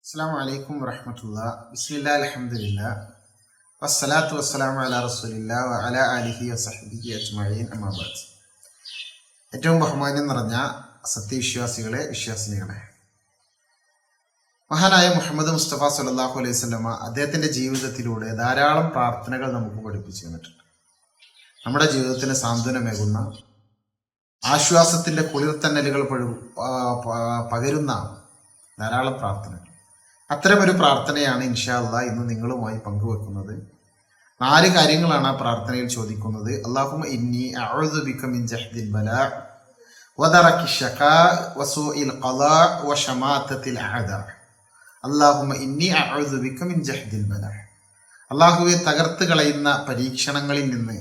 അസ്സലാമു അലൈക്കും വറഹ്മത്തുള്ളാഹി. ബിസ്മില്ലാഹിൽ അൽഹംദുലില്ലാഹ് വസ്സലാത്തു വസ്സലാമു അലാ റസൂലില്ലാഹി വഅലാ ആലിഹി വസഹ്ബിഹി അജ്മഈൻ. അമ്മാ ബഅദ്. ഏറ്റവും ബഹുമാനം നിറഞ്ഞ സത്യവിശ്വാസികളെ, വിശ്വാസിനികളെ, മഹാനായ മുഹമ്മദ് മുസ്തഫ സല്ലല്ലാഹു അലൈഹി വസല്ലമ അദ്ദേഹത്തിൻ്റെ ജീവിതത്തിലൂടെ ധാരാളം പ്രാർത്ഥനകൾ നമുക്ക് പഠിപ്പിച്ചു തന്നിട്ടുണ്ട്. നമ്മുടെ ജീവിതത്തിന് സാന്ത്വനമേകുന്ന, ആശ്വാസത്തിൻ്റെ കുളിർത്തന്നലുകൾ പകരുന്ന ധാരാളം പ്രാർത്ഥനകൾ. അത്തരമൊരു പ്രാർത്ഥനയാണ് ഇൻഷാ അല്ലാഹ് ഇന്ന് നിങ്ങളുമായി പങ്കുവെക്കുന്നത്. 4 കാര്യങ്ങളാണ് ആ പ്രാർത്ഥനയിൽ ചോദിക്കുന്നത്. അല്ലാഹുമ്മ ഇന്നി അഊദു ബിക മിൻ ജഹ്ദിൽ ബലാ വദറക്കി ശഖാ വസൂഇൽ ഖളാ വശമാതത്തിൽ അഅദാ. അല്ലാഹുമ്മ ഇന്നി അഊദു ബിക മിൻ ജഹ്ദിൽ ബലാ. അല്ലാഹുവേ, തകർത്ത് കളയുന്ന പരീക്ഷണങ്ങളിൽ നിന്ന്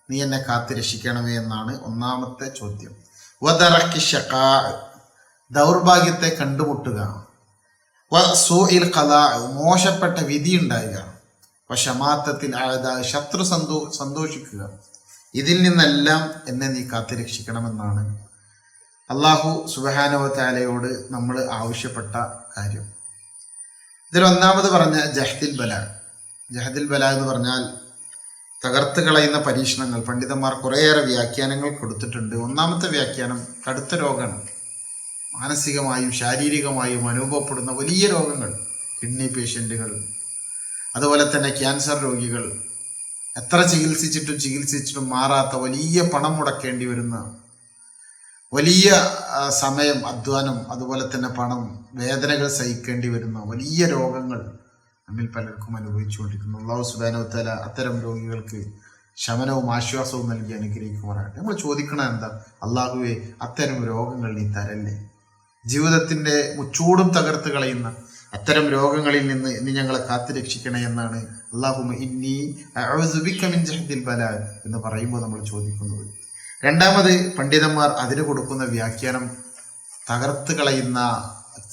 നീ എന്നെ കാത്തുരക്ഷിക്കണമേ എന്നാണ് ഒന്നാമത്തെ ചോദ്യം. വദറക്കി ശഖാ, ദൗർഭാഗ്യത്തെ കണ്ടുമുട്ടുക. വസൂഇൽ ഖളാ, മോശപ്പെട്ട വിധി ഉണ്ടാവുക. വശമാത്തത്തിൽ അഅദാ, ശത്രു സന്തോഷിക്കുക. ഇതിൽ നിന്നെല്ലാം എന്നെ നീ കാത്തുരക്ഷിക്കണമെന്നാണ് അല്ലാഹു സുബ്ഹാനഹു വ തആലയോട് നമ്മൾ ആവശ്യപ്പെട്ട കാര്യം. ഇതിൽ ഒന്നാമത് പറഞ്ഞ ജഹ്ദിൽ ബലാ. ജഹ്ദിൽ ബലാ എന്ന് പറഞ്ഞാൽ തകർത്ത് കളയുന്ന പരീക്ഷണങ്ങൾ. പണ്ഡിതന്മാർ കുറേയേറെ വ്യാഖ്യാനങ്ങൾ കൊടുത്തിട്ടുണ്ട്. ഒന്നാമത്തെ വ്യാഖ്യാനം കടുത്ത രോഗമാണ്. മാനസികമായും ശാരീരികമായും അനുഭവപ്പെടുന്ന വലിയ രോഗങ്ങൾ, കിഡ്നി പേഷ്യൻറ്റുകൾ, അതുപോലെ തന്നെ ക്യാൻസർ രോഗികൾ, എത്ര ചികിത്സിച്ചിട്ടും മാറാത്ത, വലിയ പണം മുടക്കേണ്ടി വരുന്ന, വലിയ സമയം, അധ്വാനം, അതുപോലെ തന്നെ പണം, വേദനകൾ സഹിക്കേണ്ടി വരുന്ന വലിയ രോഗങ്ങൾ നമ്മിൽ പലർക്കും അനുഭവിച്ചുകൊണ്ടിരിക്കുന്നു. അല്ലാഹു സുബ്ഹാനഹു വ തആല അത്തരം രോഗികൾക്ക് ശമനവും ആശ്വാസവും നൽകി അനുഗ്രഹിക്കുമാറാകട്ടെ. നമ്മൾ ചോദിക്കണ എന്താ? അല്ലാഹുവേ, അത്തരം രോഗങ്ങൾ നീ തരല്ലേ. ജീവിതത്തിൻ്റെ മുച്ചൂടും തകർത്ത് കളയുന്ന അത്തരം രോഗങ്ങളിൽ നിന്ന് നീ ഞങ്ങളെ കാത്തുരക്ഷിക്കണേ എന്നാണ് അല്ലാഹുമ്മ ഇന്നി അഊദു ബിക മിൻ ജഹ്ദിൽ ബലാ എന്ന് പറയുമ്പോൾ നമ്മൾ ചോദിക്കുന്നത്. രണ്ടാമത് പണ്ഡിതന്മാർ അതിന് കൊടുക്കുന്ന വ്യാഖ്യാനം തകർത്ത് കളയുന്ന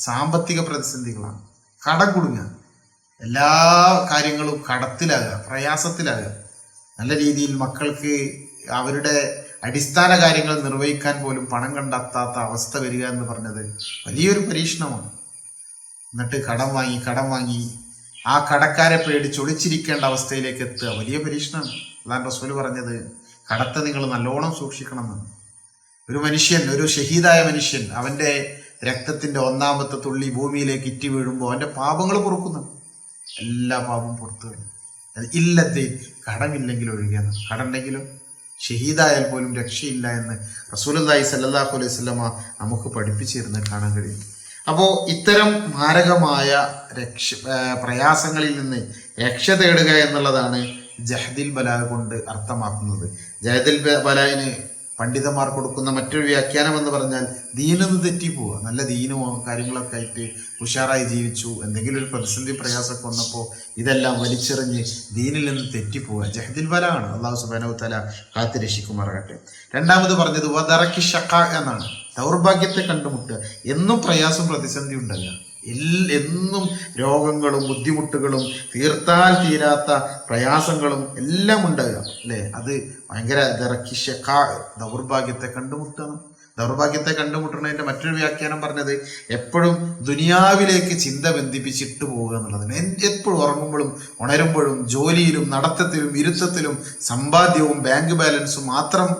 സാമ്പത്തിക പ്രതിസന്ധികളാണ്. കടം കുടുങ്ങുക, എല്ലാ കാര്യങ്ങളും കടത്തിലാകുക, പ്രയാസത്തിലാകുക, നല്ല രീതിയിൽ മക്കൾക്ക് അവരുടെ അടിസ്ഥാന കാര്യങ്ങൾ നിർവഹിക്കാൻ പോലും പണം കണ്ടെത്താത്ത അവസ്ഥ വരിക എന്ന് പറഞ്ഞത് വലിയൊരു പരീക്ഷണമാണ്. എന്നിട്ട് കടം വാങ്ങി ആ കടക്കാരെ പേടിച്ച് ഒളിച്ചിരിക്കേണ്ട അവസ്ഥയിലേക്ക് എത്തുക വലിയ പരീക്ഷണമാണ്. അല്ലാഹു റസൂൽ പറഞ്ഞത് കടത്തെ നിങ്ങൾ നല്ലോണം സൂക്ഷിക്കണമെന്ന്. ഒരു മനുഷ്യൻ, ഒരു ഷഹീദായ മനുഷ്യൻ, അവൻ്റെ രക്തത്തിൻ്റെ ഒന്നാമത്തെ തുള്ളി ഭൂമിയിലേക്ക് ഇറ്റി വീഴുമ്പോൾ അവൻ്റെ പാപങ്ങൾ പൊറുക്കുന്നു. എല്ലാ പാപവും പുറത്തു വരും. ഇല്ലത്തെ കടമില്ലെങ്കിൽ ഒഴികെയാണ്. കടമുണ്ടെങ്കിലും ഷഹീദായാൽ പോലും രക്ഷയില്ല എന്ന് റസൂലുള്ളാഹി സ്വല്ലല്ലാഹു അലൈഹി വസല്ലമ നമുക്ക് പഠിപ്പിച്ചിരുന്ന് കാണാൻ കഴിയും. അപ്പോൾ ഇത്തരം മാരകമായ പ്രയാസങ്ങളിൽ നിന്ന് രക്ഷ തേടുക എന്നുള്ളതാണ് ജഹ്ദിൽ ബലാ കൊണ്ട് അർത്ഥമാക്കുന്നത്. ജഹ്ദിൽ ബലായിന് പണ്ഡിതന്മാർ കൊടുക്കുന്ന മറ്റൊരു വ്യാഖ്യാനം എന്ന് പറഞ്ഞാൽ ദീനൊന്ന് തെറ്റിപ്പോവുക. നല്ല ദീനും കാര്യങ്ങളൊക്കെ ആയിട്ട് ഉഷാറായി ജീവിച്ചു, എന്തെങ്കിലും ഒരു പ്രതിസന്ധി പ്രയാസമൊക്കെ വന്നപ്പോൾ ഇതെല്ലാം വലിച്ചെറിഞ്ഞ് ദീനിൽ നിന്ന് തെറ്റിപ്പോവുക ജഹ്ദിൽ ബലാ ആണ്. അല്ലാഹു സുബ്ഹാനഹു വ തആല കാത്തുരക്ഷിക്കുമാറാകട്ടെ. രണ്ടാമത് പറഞ്ഞത് വദറക്കി ശഖാ എന്നാണ്. ദൗർഭാഗ്യത്തെ കണ്ടുമുട്ടുക. എന്നും പ്രയാസം, പ്രതിസന്ധി ഉണ്ടാകുക, എന്നും രോഗങ്ങളും ബുദ്ധിമുട്ടുകളും തീർത്താൽ തീരാത്ത പ്രയാസങ്ങളും എല്ലാം ഉണ്ടാകുക അല്ലേ. അത് ഭയങ്കര ദറക്കി ശഖാ, ദൗർഭാഗ്യത്തെ കണ്ടുമുട്ടണം. ദൗർഭാഗ്യത്തെ കണ്ടുമുട്ടുന്നതിൻ്റെ മറ്റൊരു വ്യാഖ്യാനം പറഞ്ഞത് എപ്പോഴും ദുനിയാവിലേക്ക് ചിന്ത ബന്ധിപ്പിച്ചിട്ട് പോവുക എന്നുള്ളതാണ്. എപ്പോഴും ഉറങ്ങുമ്പോഴും ഉണരുമ്പോഴും ജോലിയിലും നടത്തത്തിലും ഇരുത്തത്തിലും സമ്പാദ്യവും ബാങ്ക് ബാലൻസും മാത്രം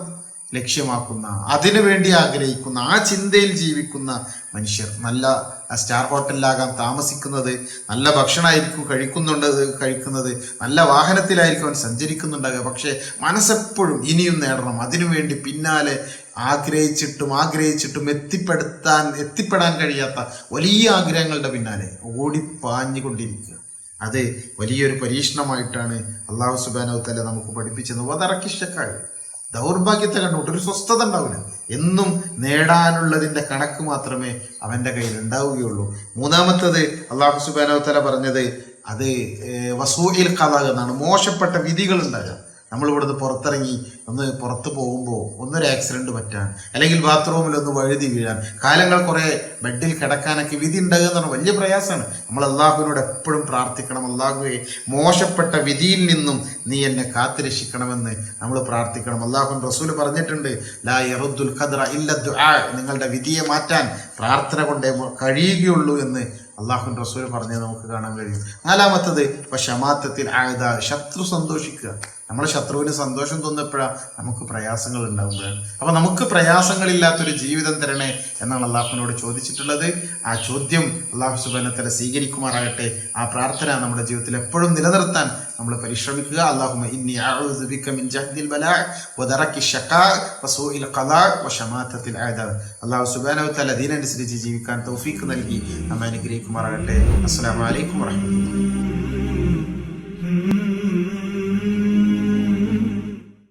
ലക്ഷ്യമാക്കുന്ന, അതിനു വേണ്ടി ആഗ്രഹിക്കുന്ന, ആ ചിന്തയിൽ ജീവിക്കുന്ന മനുഷ്യർ. നല്ല സ്റ്റാർ ഹോട്ടലിലാകാം താമസിക്കുന്നത്, നല്ല ഭക്ഷണമായിരിക്കും കഴിക്കുന്നത്, നല്ല വാഹനത്തിലായിരിക്കും അവൻ സഞ്ചരിക്കുന്നുണ്ടാകുക. പക്ഷേ മനസ്സെപ്പോഴും ഇനിയും നേടണം, അതിനുവേണ്ടി പിന്നാലെ ആഗ്രഹിച്ചിട്ടും എത്തിപ്പെടാൻ കഴിയാത്ത വലിയ ആഗ്രഹങ്ങളുടെ പിന്നാലെ ഓടിപ്പാഞ്ഞുകൊണ്ടിരിക്കുക. അത് വലിയൊരു പരീക്ഷണമായിട്ടാണ് അല്ലാഹു സുബ്ഹാനഹു വ തആല നമുക്ക് പഠിപ്പിച്ചത്. വദറക്കി ശഖാ, ദൗർഭാഗ്യത്തെ കണ്ടുകൊണ്ട് ഒരു സ്വസ്ഥത ഉണ്ടാവില്ല. എന്നും നേടാനുള്ളതിൻ്റെ കണക്ക് മാത്രമേ അവൻ്റെ കയ്യിൽ ഉണ്ടാവുകയുള്ളൂ. മൂന്നാമത്തത് അല്ലാഹു സുബ്ഹാനഹു വ തആല പറഞ്ഞത് അത് വസൂഇൽ ഖളാ എന്നാണ്. മോശപ്പെട്ട വിധികൾ ഉണ്ടാകുക. നമ്മളിവിടുന്ന് പുറത്തിറങ്ങി പുറത്ത് പോകുമ്പോൾ ഒന്നൊരു ആക്സിഡൻറ്റ് പറ്റാൻ, അല്ലെങ്കിൽ ബാത്റൂമിലൊന്ന് വഴുതി വീഴാൻ, കാലങ്ങൾ കുറേ ബെഡിൽ കിടക്കാനൊക്കെ വിധി ഉണ്ടാകുക എന്ന് പറഞ്ഞാൽ വലിയ പ്രയാസമാണ്. നമ്മൾ അല്ലാഹുവിനോട് എപ്പോഴും പ്രാർത്ഥിക്കണം. അല്ലാഹുവേ, മോശപ്പെട്ട വിധിയിൽ നിന്നും നീ എന്നെ കാത്തുരക്ഷിക്കണമെന്ന് നമ്മൾ പ്രാർത്ഥിക്കണം. അല്ലാഹു റസൂൽ പറഞ്ഞിട്ടുണ്ട്, ലാ യറുദ്ദുൽ ഖദ്റ ഇല്ല ദുആ, നിങ്ങളുടെ വിധിയെ മാറ്റാൻ പ്രാർത്ഥന കൊണ്ടേ കഴിയുകയുള്ളൂ എന്ന് അള്ളാഹുവിൻ്റെ റസൂൽ പറഞ്ഞത് നമുക്ക് കാണാൻ കഴിയും. നാലാമത്തത് ഷമാത്തത്തിൽ ആയുധ, ശത്രു സന്തോഷിക്കുക. നമ്മുടെ ശത്രുവിന് സന്തോഷം തോന്നപ്പോഴാണ് നമുക്ക് പ്രയാസങ്ങൾ ഉണ്ടാകുമ്പോഴാണ്. അപ്പൊ നമുക്ക് പ്രയാസങ്ങളില്ലാത്തൊരു ജീവിതം തരണേ എന്നാണ് അള്ളാഹുവിനോട് ചോദിച്ചിട്ടുള്ളത്. ആ ചോദ്യം അള്ളാഹു സുബ്ഹാനഹു വ തആല സ്വീകരിക്കുമാറാകട്ടെ. ആ പ്രാർത്ഥന നമ്മുടെ ജീവിതത്തിൽ എപ്പോഴും നിലനിർത്താൻ നമ്മൾ പരിശ്രമിക്കുക. അല്ലാഹുമ്മ ഇന്നി അഊദു ബിക മിൻ ജഹ്ദിൽ ബലാ വദറക്കി ശഖാ വസൂഇൽ ഖദാ വശമാത്തത്തിൽ അഅദാ. അല്ലാഹു സുബ്ഹാനഹു വ തആല ദീനനുസരിച്ച് ജീവിക്കാൻ തൗഫീഖ് നൽകി നമ്മെ അനുഗ്രഹിക്കുമാറാകട്ടെ. അസ്സലാമു അലൈക്കും വറഹ്മത്തുള്ളാഹി.